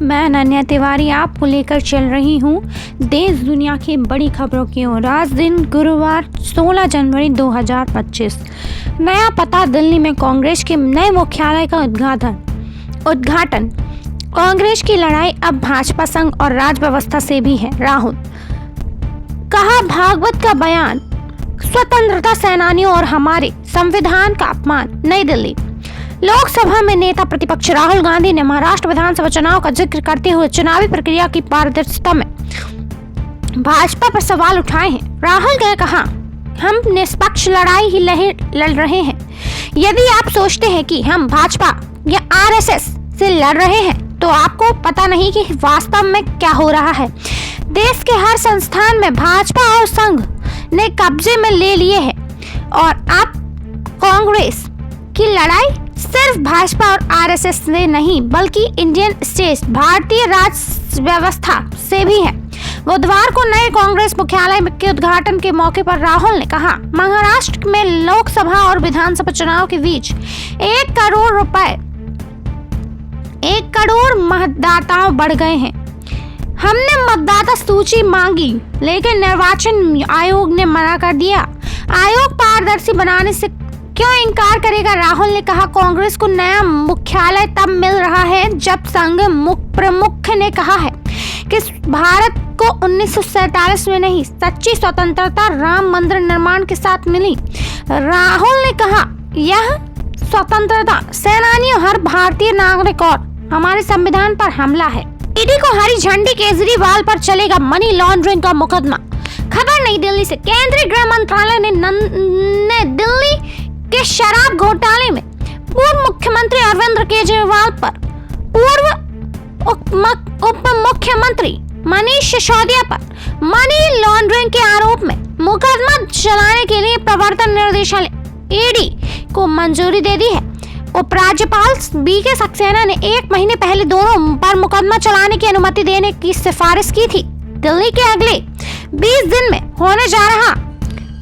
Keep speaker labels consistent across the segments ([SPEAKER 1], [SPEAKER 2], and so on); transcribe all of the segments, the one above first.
[SPEAKER 1] मैं अनन्या तिवारी आपको लेकर चल रही हूँ देश दुनिया की बड़ी खबरों की ओर। आज दिन गुरुवार 16 जनवरी 2025। नया पता, दिल्ली में कांग्रेस के नए मुख्यालय का उद्घाटन। कांग्रेस की लड़ाई अब भाजपा संघ और राज व्यवस्था से भी है। राहुल कहा, भागवत का बयान स्वतंत्रता सेनानियों और हमारे संविधान का अपमान। नई दिल्ली, लोकसभा में नेता प्रतिपक्ष राहुल गांधी ने महाराष्ट्र विधानसभा चुनाव का जिक्र करते हुए चुनावी प्रक्रिया की पारदर्शिता में भाजपा पर सवाल उठाए हैं। राहुल ने कहा, हम निष्पक्ष लड़ाई ही लड़ रहे हैं। यदि आप सोचते हैं कि हम भाजपा या आरएसएस से लड़ रहे हैं तो आपको पता नहीं कि वास्तव में क्या हो रहा है। देश के हर संस्थान में भाजपा और संघ ने कब्जे में ले लिए हैं और अब कांग्रेस की लड़ाई सिर्फ भाजपा और आरएसएस से नहीं बल्कि इंडियन स्टेट भारतीय राज व्यवस्था से भी है। बुधवार को नए कांग्रेस मुख्यालय के उद्घाटन के मौके पर राहुल ने कहा, महाराष्ट्र में लोकसभा और विधानसभा चुनाव के बीच 1 करोड़ मतदाताओं बढ़ गए हैं। हमने मतदाता सूची मांगी लेकिन निर्वाचन आयोग ने मना कर दिया। आयोग पारदर्शी बनाने से क्यों इनकार करेगा? राहुल ने कहा, कांग्रेस को नया मुख्यालय तब मिल रहा है जब संघ प्रमुख ने कहा है कि भारत को 1947 में नहीं, सच्ची स्वतंत्रता राम मंदिर निर्माण के साथ मिली। राहुल ने कहा, यह स्वतंत्रता सेनानियों, हर भारतीय नागरिक और हमारे संविधान पर हमला है। ईडी को हरी झंडी, केजरीवाल पर चलेगा मनी लॉन्ड्रिंग का मुकदमा। खबर नई दिल्ली से, केंद्रीय गृह मंत्रालय ने दिल्ली के शराब घोटाले में पूर्व मुख्यमंत्री अरविंद केजरीवाल पर पूर्व उप मुख्यमंत्री मनीष सिसोदिया पर मनी लॉन्ड्रिंग के आरोप में मुकदमा चलाने के लिए प्रवर्तन निदेशालय ईडी को मंजूरी दे दी है। उपराज्यपाल बीके सक्सेना ने 1 महीने पहले दोनों पर मुकदमा चलाने की अनुमति देने की सिफारिश की थी। दिल्ली के अगले 20 दिन में होने जा रहा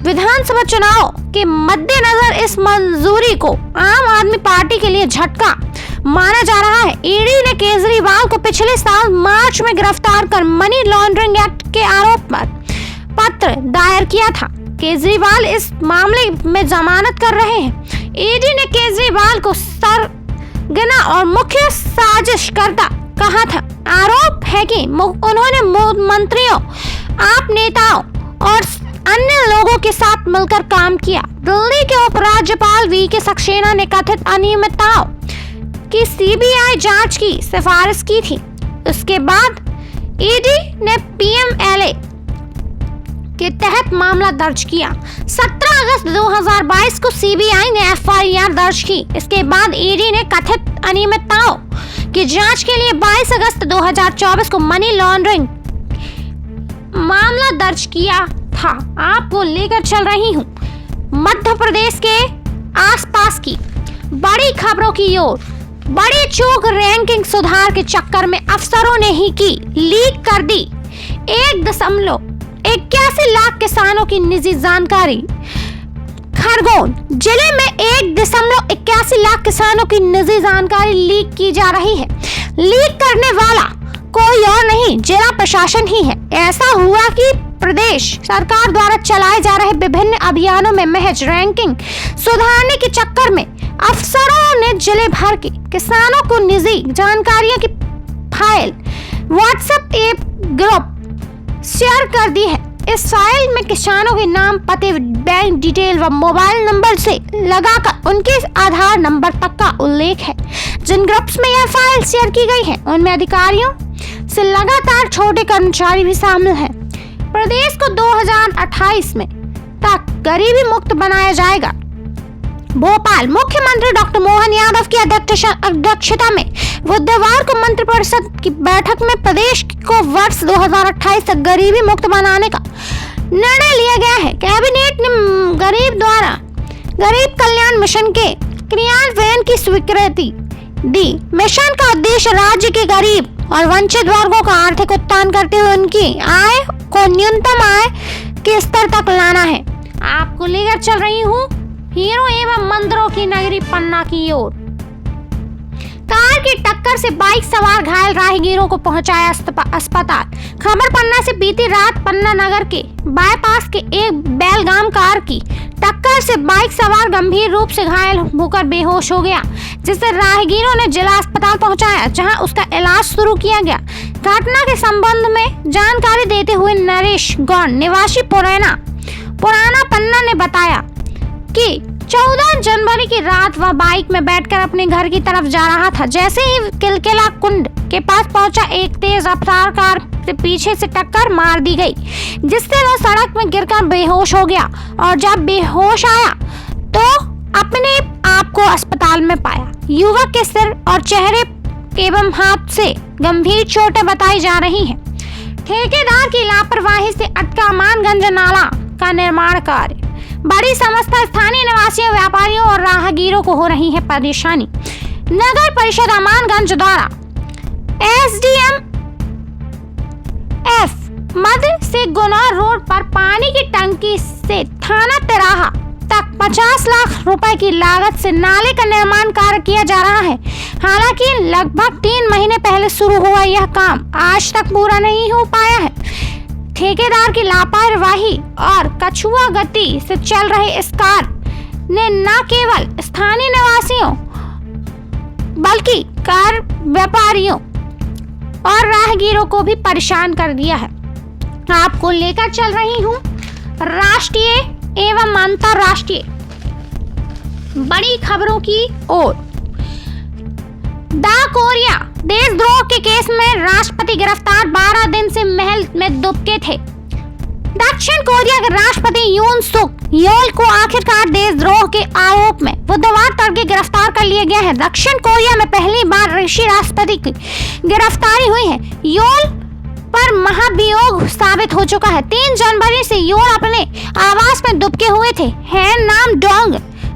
[SPEAKER 1] विधानसभा चुनाव के मद्देनजर इस मंजूरी को आम आदमी पार्टी के लिए झटका माना जा रहा है। ईडी ने केजरीवाल को पिछले साल मार्च में गिरफ्तार कर मनी लॉन्ड्रिंग एक्ट के आरोप पर पत्र दायर किया था। केजरीवाल इस मामले में जमानत कर रहे हैं। ईडी ने केजरीवाल को सरगना और मुख्य साजिशकर्ता कहा था। आरोप है कि उन्होंने मंत्रियों, आप नेताओं और अन्य लोगों के साथ मिलकर काम किया। दिल्ली के उपराज्यपाल वीके सक्सेना ने कथित अनियमितताओं की सीबीआई जांच की सिफारिश की थी। उसके बाद ईडी ने पीएमएलए के तहत मामला दर्ज किया। 17 अगस्त 2022 को सीबीआई ने एफआईआर दर्ज की। इसके बाद ईडी ने कथित अनियमितताओं की जांच के लिए 22 अगस्त 2024 को मनी लॉन्ड्रिंग मामला दर्ज किया था। आपको लेकर चल रही हूँ मध्य प्रदेश के आसपास की बड़ी खबरों की ओर। बड़ी चूक, रैंकिंग सुधार के चक्कर में अफसरों ने ही की लीक कर दी 1.81 लाख किसानों की निजी जानकारी। खरगोन जिले में 1.81 लाख किसानों की निजी जानकारी लीक की जा रही है। लीक करने वाला कोई और नहीं, जिला प्रशासन ही है। ऐसा हुआ कि प्रदेश सरकार द्वारा चलाए जा रहे विभिन्न अभियानों में महज रैंकिंग सुधारने के चक्कर में अफसरों ने जिले भर के किसानों को निजी जानकारियों की file WhatsApp app group share कर दी है। इस फाइल में किसानों के नाम, पते, बैंक डिटेल व मोबाइल नंबर से लगाकर उनके आधार नंबर तक का उल्लेख है। जिन ग्रुप्स में यह फाइल शेयर की गई है उनमें अधिकारियों से लगातार छोटे कर्मचारी भी शामिल हैं। प्रदेश को 2028 में तक गरीबी मुक्त बनाया जाएगा। भोपाल, मुख्यमंत्री डॉक्टर मोहन यादव की अध्यक्षता में बुधवार को मंत्रिपरिषद की बैठक में प्रदेश को वर्ष 2028 तक गरीबी मुक्त बनाने का निर्णय लिया गया है। कैबिनेट ने गरीब कल्याण मिशन के क्रियान्वयन की स्वीकृति दी। मिशन का उद्देश्य राज्य के गरीब और वंचित वर्गों का आर्थिक उत्थान करते हुए उनकी आय को न्यूनतम आय के स्तर तक लाना है। आपको लेकर चल रही हूँ हीरो एवं मंदिरों की नगरी पन्ना की ओर। कार की टक्कर टक्कर से बाइक सवार घायल राहगीरों को पहुंचाया अस्पताल। खबर पन्ना से बीती रात पन्ना नगर के बाईपास के एक बेलगाम कार की टक्कर से बाइक सवार गंभीर रूप से घायल होकर बेहोश हो गया, जिसे राहगीरों ने जिला अस्पताल पहुंचाया, जहां उसका इलाज शुरू किया गया। घटना के संबंध में जानकारी देते हुए नरेश गौड़ निवासी पुराना पन्ना ने बताया कि 14 जनवरी की रात वह बाइक में बैठकर अपने घर की तरफ जा रहा था। जैसे ही किलकिला कुंड के पास पहुंचा, एक तेज रफ्तार कार से पीछे से टक्कर मार दी गई, जिससे वह सड़क में गिरकर बेहोश हो गया और जब बेहोश आया तो अपने आप को अस्पताल में पाया। युवक के सिर और चेहरे एवं हाथ से गंभीर चोटें बताई जा रही हैं। ठेकेदार की लापरवाही से अटका अमानगंज नाला का निर्माण कार्य। बड़ी समस्या स्थानीय निवासियों, व्यापारियों और राहगीरों को हो रही है परेशानी। नगर परिषद अमानगंज द्वारा SDM F मध्य से गुना रोड पर पानी की टंकी से थाना तिराहा तक 50 लाख रुपए की लागत से नाले का निर्माण कार्य किया जा रहा है। हालांकि लगभग 3 महीने पहले शुरू हुआ यह काम आज तक पूरा नहीं हो पाया है। ठेकेदार की लापरवाही और कछुआ गति से चल रहे इस कार्य ने न केवल स्थानीय निवासियों बल्कि कार व्यापारियों और राहगीरों को भी परेशान कर दिया है। आपको लेकर चल रही हूँ राष्ट्रीय एवं अंतर्राष्ट्रीय बड़ी खबरों की ओर। द कोरिया देशद्रोह के केस में राष्ट्रपति गिरफ्तार, 12 दिन से महल में दुबके थे। दक्षिण कोरिया के राष्ट्रपति यून सुक योल को आखिरकार देशद्रोह के आरोप में बुधवार तड़के गिरफ्तार कर लिया गया है। दक्षिण कोरिया में पहली बार ऋषि राष्ट्रपति की गिरफ्तारी हुई है। योल पर महाभियोग साबित हो चुका है। 3 जनवरी से योल अपने आवास में दुबके हुए थे। हैनाम डोंग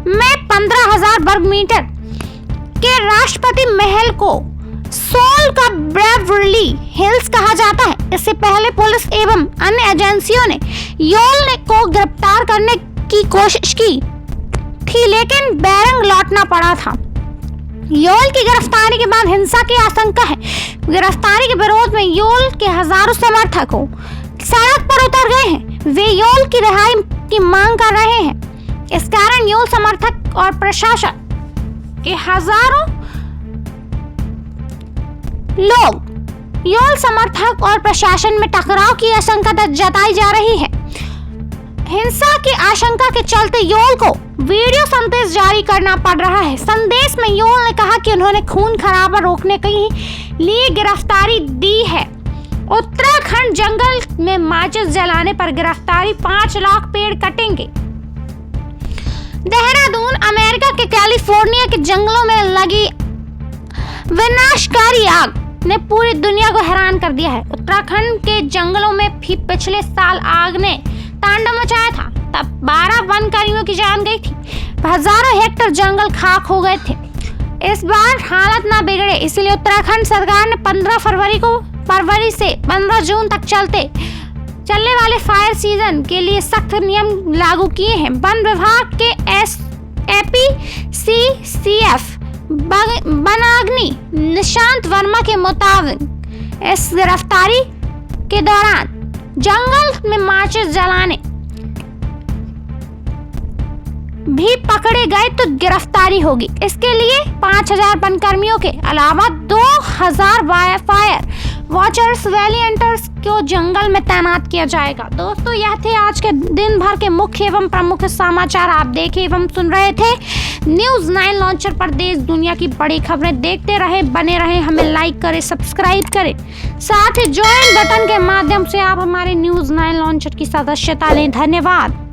[SPEAKER 1] में 15,000 वर्ग मीटर के राष्ट्रपति महल को सोल का बेवरली हिल्स कहा जाता है। इससे पहले पुलिस एवं अन्य एजेंसियों ने योल को गिरफ्तार करने की कोशिश की थी, लेकिन बैरंग लौटना पड़ा था। योल की गिरफ्तारी के बाद हिंसा की आशंका है। गिरफ्तारी के विरोध में योल के हजारों समर्थक सड़क पर उतर गए हैं। वे योल की रिहाई की मांग कर रहे हैं। इस कारण योल समर्थक और प्रशासन के हजारों लोग योल समर्थक और प्रशासन में टकराव की आशंका जताई जा रही है। हिंसा की आशंका के चलते योल को वीडियो संदेश जारी करना पड़ रहा है। संदेश में योल ने कहा कि उन्होंने खून खराबा रोकने के लिए गिरफ्तारी दी है। उत्तराखंड जंगल में माचिस जलाने पर गिरफ्तारी, 5 लाख पेड़ कटेंगे। देहरादून अमेरिका के कैलिफोर्निया के जंगलों में लगी विनाशकारी आग ने पूरी दुनिया को हैरान कर दिया है। उत्तराखंड के जंगलों में भी पिछले साल आग ने तांडव मचाया था। तब 12 वन कर्मियों की जान गई थी। हजारों हेक्टेयर जंगल खाक हो गए थे। इस बार हालत ना बिगड़े, इसलिए उत्तराखंड सरकार ने 15 फरवरी से 15 जून तक चलने वाले फायर सीजन के लिए सख्त नियम लागू किए हैं। वन विभाग के APCCF वनाग्नि निशांत वर्मा के मुताबिक इस गिरफ्तारी के दौरान जंगल में माचिस जलाने भी पकड़े गए तो गिरफ्तारी होगी। इसके लिए 5,000 वनकर्मियों के अलावा 2,000 फायर वॉचर्स वॉलंटियर्स को जंगल में तैनात किया जाएगा। दोस्तों, यह थे आज के दिन भर के मुख्य एवं प्रमुख समाचार। आप देखे एवं सुन रहे थे न्यूज़ 9 लॉन्चर पर देश दुनिया की बड़ी खबरें। देखते रहे, बने रहे, हमें लाइक करें, सब्सक्राइब करें, साथ ही ज्वाइन बटन के माध्यम से आप हमारे न्यूज़ 9 लॉन्चर की सदस्यता लें। धन्यवाद।